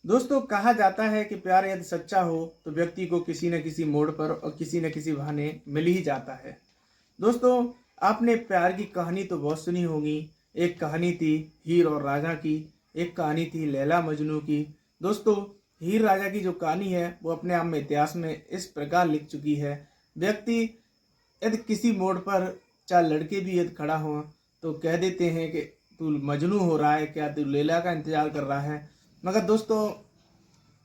दोस्तों कहा जाता है कि प्यार यदि सच्चा हो तो व्यक्ति को किसी न किसी मोड़ पर और किसी न किसी बहाने मिल ही जाता है। दोस्तों आपने प्यार की कहानी तो बहुत सुनी होगी। एक कहानी थी हीर और राजा की, एक कहानी थी लैला मजनू की। दोस्तों हीर राजा की जो कहानी है वो अपने आप में इतिहास में इस प्रकार लिख चुकी है। व्यक्ति यदि किसी मोड़ पर चाहे लड़के भी यदि खड़ा हो तो कह देते हैं कि तू मजनू हो रहा है क्या, तू लैला का इंतजार कर रहा है। मगर दोस्तों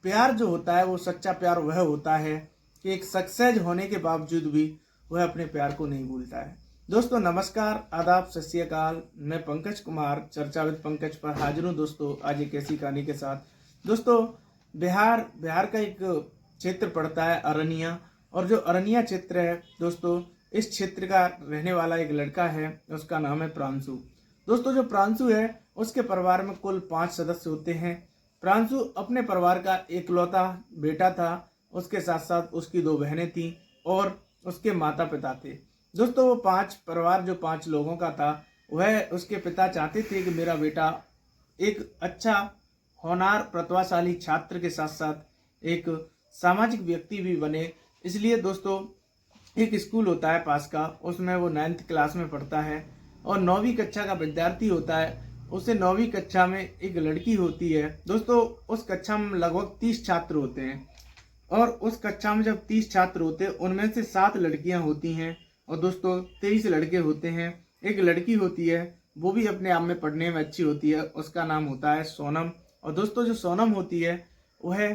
प्यार जो होता है वो सच्चा प्यार वह होता है कि एक सक्सेस होने के बावजूद भी वह अपने प्यार को नहीं भूलता है। दोस्तों नमस्कार, आदाब, सत श्री अकाल। मैं पंकज कुमार चर्चा विद पंकज पर हाजिर हूँ दोस्तों आज एक ऐसी कहानी के साथ। दोस्तों बिहार का एक क्षेत्र पड़ता है अरनिया, और जो अरनिया क्षेत्र है दोस्तों इस क्षेत्र का रहने वाला एक लड़का है, उसका नाम है प्रांशु। दोस्तों जो प्रांशु है उसके परिवार में कुल 5 सदस्य होते हैं। प्रांशु अपने परिवार का एकलौता बेटा था, उसके साथ साथ उसकी 2 बहनें थीं और उसके माता पिता थे। दोस्तों वो 5 परिवार जो 5 लोगों का था, वह उसके पिता चाहते थे कि मेरा बेटा एक अच्छा होनहार प्रतिभाशाली छात्र के साथ साथ एक सामाजिक व्यक्ति भी बने। इसलिए दोस्तों एक स्कूल होता है पास का, उसमें वो 9th क्लास में पढ़ता है और 9वीं कक्षा का विद्यार्थी होता है। उसे 9वीं कक्षा में एक लड़की होती है। दोस्तों उस कक्षा में लगभग 30 छात्र होते हैं और उस कक्षा में जब 30 छात्र होते हैं उनमें से 7 लड़कियां होती हैं और दोस्तों 23 लड़के होते हैं। एक लड़की होती है वो भी अपने आप में पढ़ने में अच्छी होती है, उसका नाम होता है सोनम। और दोस्तों जो सोनम होती है वह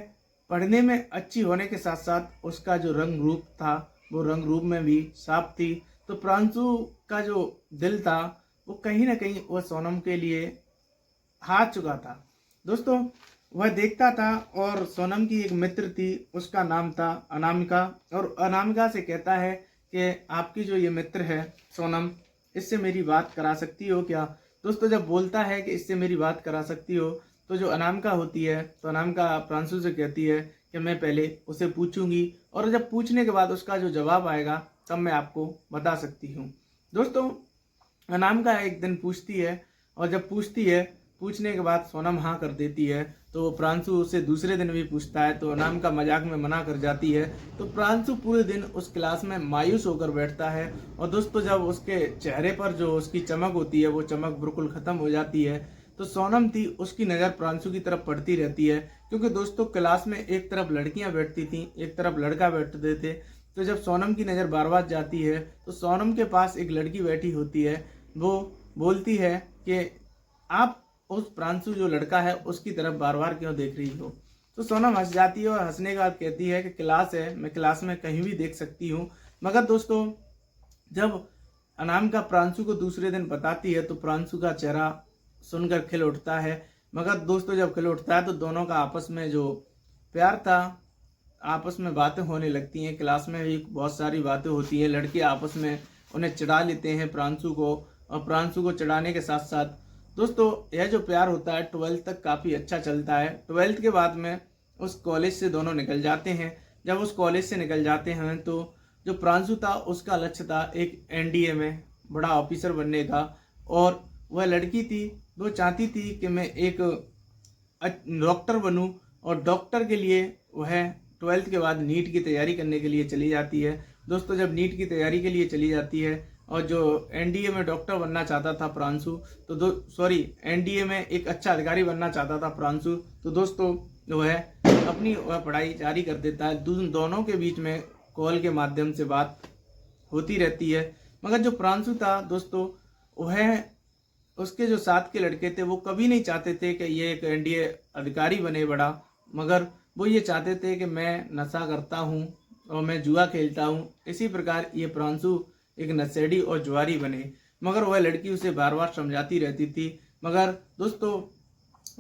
पढ़ने में अच्छी होने के साथ साथ उसका जो रंग रूप था वो रंग रूप में भी साफ थी। तो प्रांशु का जो दिल था वो कहीं ना कहीं वह सोनम के लिए हार चुका था। दोस्तों वह देखता था और सोनम की एक मित्र थी, उसका नाम था अनामिका, और अनामिका से कहता है कि आपकी जो ये मित्र है सोनम, इससे मेरी बात करा सकती हो क्या। दोस्तों जब बोलता है कि इससे मेरी बात करा सकती हो तो जो अनामिका होती है तो अनामिका प्रांशु से कहती है कि मैं पहले उसे पूछूंगी और जब पूछने के बाद उसका जो जवाब आएगा तब मैं आपको बता सकती हूँ। दोस्तों अनामिका एक दिन पूछती है और जब पूछती है, पूछने के बाद सोनम हाँ कर देती है, तो प्रांशु उससे दूसरे दिन भी पूछता है तो अनामिका मजाक में मना कर जाती है। तो प्रांशु पूरे दिन उस क्लास में मायूस होकर बैठता है और दोस्तों जब उसके चेहरे पर जो उसकी चमक होती है वो चमक बिल्कुल खत्म हो जाती है। तो सोनम थी उसकी नज़र प्रांशु की तरफ पड़ती रहती है, क्योंकि दोस्तों क्लास में एक तरफ लड़कियां बैठती थी एक तरफ लड़का बैठते थे। तो जब सोनम की नज़र बार बार जाती है तो सोनम के पास एक लड़की बैठी होती है, वो बोलती है कि आप उस प्रांशु जो लड़का है उसकी तरफ बार बार क्यों देख रही हो। तो सोनम हंस जाती है और हंसने के बाद कहती है कि क्लास है, मैं क्लास में कहीं भी देख सकती हूँ। मगर दोस्तों जब अनामिका प्रांशु को दूसरे दिन बताती है तो प्रांशु का चेहरा सुनकर खिल उठता है। मगर दोस्तों जब खिल उठता है तो दोनों का आपस में जो प्यार था, आपस में बातें होने लगती हैं। क्लास में भी बहुत सारी बातें होती हैं, लड़के आपस में उन्हें चिढ़ा लेते हैं प्रांशु को, और प्रांशु को चिढ़ाने के साथ साथ दोस्तों यह जो प्यार होता है 12th तक काफ़ी अच्छा चलता है। 12th के बाद में उस कॉलेज से दोनों निकल जाते हैं। जब उस कॉलेज से निकल जाते हैं तो जो प्रांशु था उसका लक्ष्य था एक एनडीए में बड़ा ऑफिसर बनने का, और वह लड़की थी वो चाहती थी कि मैं एक डॉक्टर बनूं, और डॉक्टर के लिए वह 12th के बाद नीट की तैयारी करने के लिए चली जाती है। दोस्तों जब नीट की तैयारी के लिए चली जाती है और जो एनडीए में डॉक्टर बनना चाहता था प्रांशु, तो एनडीए में एक अच्छा अधिकारी बनना चाहता था प्रांशु, तो दोस्तों वह अपनी वह पढ़ाई जारी कर देता है। दोनों के बीच में कॉल के माध्यम से बात होती रहती है। मगर जो प्रांशु था दोस्तों वह उसके जो साथ के लड़के थे वो कभी नहीं चाहते थे कि ये एक एनडीए अधिकारी बने बड़ा, मगर वो ये चाहते थे कि मैं नशा करता हूँ और मैं जुआ खेलता हूँ। इसी प्रकार ये प्रांशु एक नशेड़ी और जुआरी बने। मगर वह लड़की उसे बार बार समझाती रहती थी। मगर दोस्तों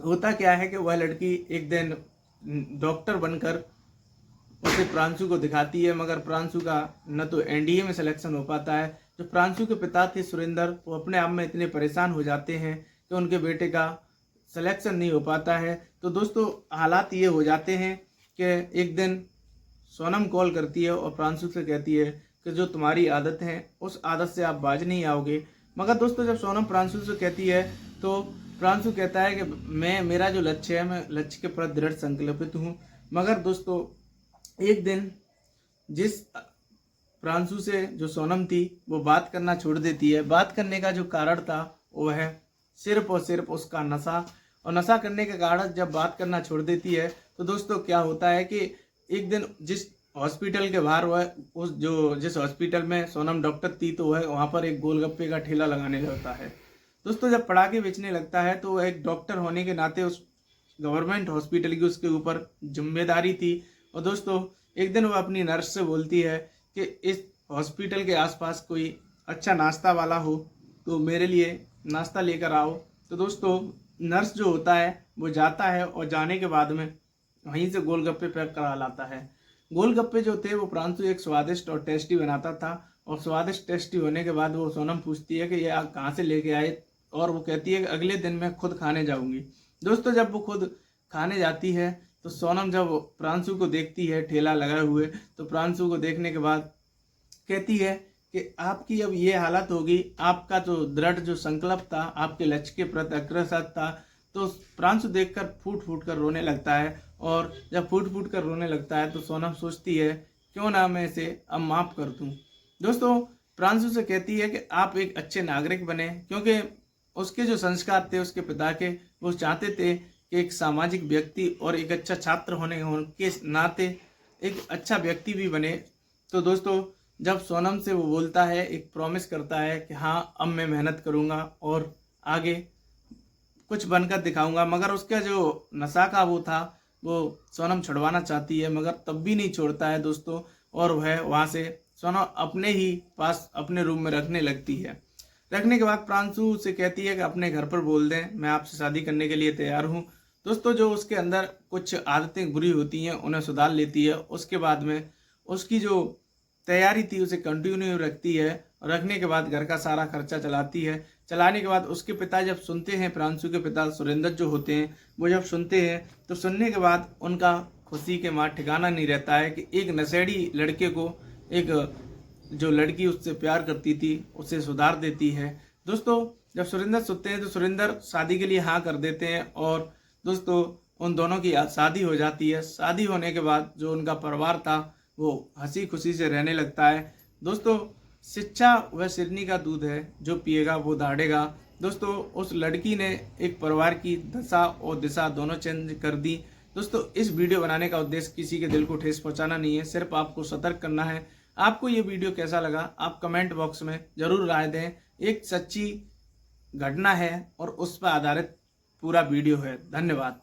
होता क्या है कि वह लड़की एक दिन डॉक्टर बनकर उसे प्रांशु को दिखाती है, मगर प्रांशु का न तो एनडीए में सिलेक्शन हो पाता है। जो प्रांशु के पिता थे सुरेंद्र, वो अपने आप में इतने परेशान हो जाते हैं कि उनके बेटे का सिलेक्शन नहीं हो पाता है। तो दोस्तों हालात ये हो जाते हैं कि एक दिन सोनम कॉल करती है और प्रांशु से कहती है कि जो तुम्हारी आदत है उस आदत से आप बाज नहीं आओगे। मगर दोस्तों जब सोनम प्रांशु से कहती है तो प्रांशु कहता है कि मेरा जो लक्ष्य है, मैं लक्ष्य के प्रति दृढ़ संकल्पित हूँ। मगर दोस्तों एक दिन जिस प्रांशु से जो सोनम थी वो बात करना छोड़ देती है। बात करने का जो कारण था वो है सिर्फ और सिर्फ उसका नशा, और नशा करने के कारण जब बात करना छोड़ देती है तो दोस्तों क्या होता है कि एक दिन जिस हॉस्पिटल के बाहर वह जिस हॉस्पिटल में सोनम डॉक्टर थी तो वह वहाँ पर एक गोलगप्पे का ठेला लगाने लगता है। दोस्तों जब पटाखे बेचने लगता है तो वह एक डॉक्टर होने के नाते उस गवर्नमेंट हॉस्पिटल की उसके ऊपर जिम्मेदारी थी। और दोस्तों एक दिन वह अपनी नर्स से बोलती है कि इस हॉस्पिटल के आसपास कोई अच्छा नाश्ता वाला हो तो मेरे लिए नाश्ता लेकर आओ। तो दोस्तों नर्स जो होता है वो जाता है और जाने के बाद में वहीं से गोलगप्पे पैक करा लाता है। गोलगप्पे जो थे वो प्रांशु एक स्वादिष्ट और टेस्टी बनाता था, और स्वादिष्ट टेस्टी होने के बाद वो सोनम पूछती है कि ये आप कहाँ से लेके आए, और वो कहती है कि अगले दिन मैं खुद खाने जाऊंगी। दोस्तों जब वो खुद खाने जाती है तो सोनम जब प्रांशु को देखती है ठेला लगाए हुए, तो प्रांशु को देखने के बाद कहती है कि आपकी अब ये हालत होगी, आपका जो दृढ़ जो संकल्प था, आपके लक्ष्य के प्रति अग्रसर था। तो प्रांशु देखकर फूट फूट कर रोने लगता है, और जब फूट फूट कर रोने लगता है तो सोनम सोचती है क्यों ना मैं इसे अब माफ़ कर दूं। दोस्तों प्रांशु से कहती है कि आप एक अच्छे नागरिक बने, क्योंकि उसके जो संस्कार थे उसके पिता के, वो चाहते थे कि एक सामाजिक व्यक्ति और एक अच्छा छात्र होने के नाते एक अच्छा व्यक्ति भी बने। तो दोस्तों जब सोनम से वो बोलता है, एक प्रॉमिस करता है कि हाँ अब मैं मेहनत करूँगा और आगे कुछ बनकर दिखाऊंगा, मगर उसका जो नशा का वो था वो सोनम छुड़वाना चाहती है, मगर तब भी नहीं छोड़ता है दोस्तों। और वह वहाँ से सोनम अपने ही पास अपने रूम में रखने लगती है। रखने के बाद प्रांशु से कहती है कि अपने घर पर बोल दें मैं आपसे शादी करने के लिए तैयार हूँ। दोस्तों जो उसके अंदर कुछ आदतें बुरी होती हैं उन्हें सुधार लेती है। उसके बाद में उसकी जो तैयारी थी उसे कंटिन्यू रखती है, और रखने के बाद घर का सारा खर्चा चलाती है। चलाने के बाद उसके पिता जब सुनते हैं, प्रांशु के पिता सुरेंद्र जो होते हैं वो जब सुनते हैं तो सुनने के बाद उनका खुशी के मार ठिकाना नहीं रहता है कि एक नशेड़ी लड़के को एक जो लड़की उससे प्यार करती थी उसे सुधार देती है। दोस्तों जब सुरेंद्र सुनते हैं तो सुरेंद्र शादी के लिए हाँ कर देते हैं, और दोस्तों उन दोनों की शादी हो जाती है। शादी होने के बाद जो उनका परिवार था वो हंसी खुशी से रहने लगता है। दोस्तों शिक्षा वह सिरनी का दूध है, जो पिएगा वो दाढ़ेगा। दोस्तों उस लड़की ने एक परिवार की दशा और दिशा दोनों चेंज कर दी। दोस्तों इस वीडियो बनाने का उद्देश्य किसी के दिल को ठेस पहुंचाना नहीं है, सिर्फ आपको सतर्क करना है। आपको ये वीडियो कैसा लगा आप कमेंट बॉक्स में जरूर राय दें। एक सच्ची घटना है और उस पर आधारित पूरा वीडियो है। धन्यवाद।